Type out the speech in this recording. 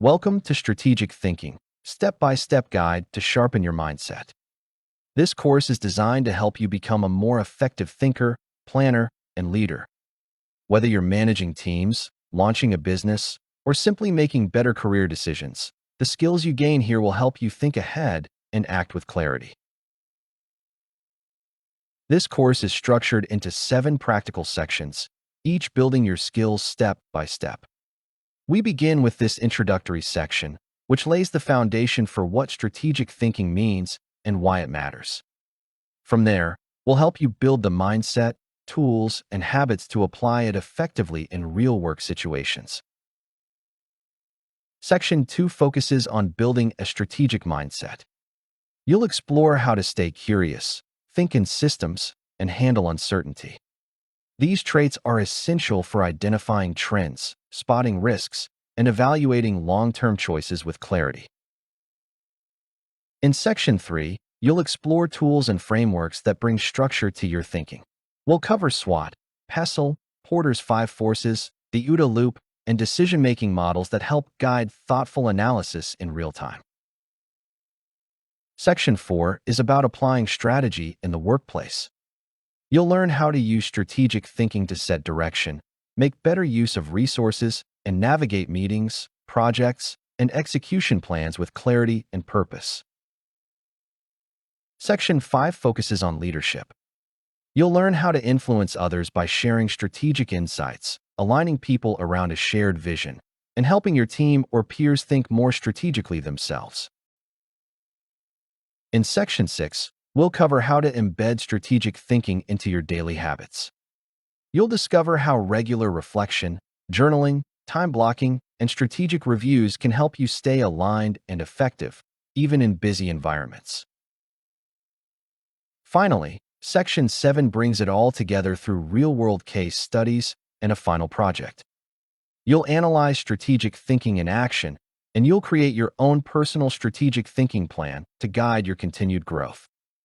Welcome to Strategic Thinking, step-by-step guide to sharpen your mindset. This course is designed to help you become a more effective thinker, planner, and leader. Whether you're managing teams, launching a business, or simply making better career decisions, the skills you gain here will help you think ahead and act with clarity. This course is structured into 7 practical sections, each building your skills step by step. We begin with this introductory section, which lays the foundation for what strategic thinking means and why it matters. From there, we'll help you build the mindset, tools, and habits to apply it effectively in real-work situations. Section 2 focuses on building a strategic mindset. You'll explore how to stay curious, think in systems, and handle uncertainty. These traits are essential for identifying trends, spotting risks, and evaluating long-term choices with clarity. In Section 3, you'll explore tools and frameworks that bring structure to your thinking. We'll cover SWOT, PESTLE, Porter's 5 forces, the OODA Loop, and decision-making models that help guide thoughtful analysis in real time. Section 4 is about applying strategy in the workplace. You'll learn how to use strategic thinking to set direction, make better use of resources, and navigate meetings, projects, and execution plans with clarity and purpose. Section 5 focuses on leadership. You'll learn how to influence others by sharing strategic insights, aligning people around a shared vision, and helping your team or peers think more strategically themselves. In Section 6, we'll cover how to embed strategic thinking into your daily habits. You'll discover how regular reflection, journaling, time blocking, and strategic reviews can help you stay aligned and effective, even in busy environments. Finally, Section 7 brings it all together through real-world case studies and a final project. You'll analyze strategic thinking in action, and you'll create your own personal strategic thinking plan to guide your continued growth.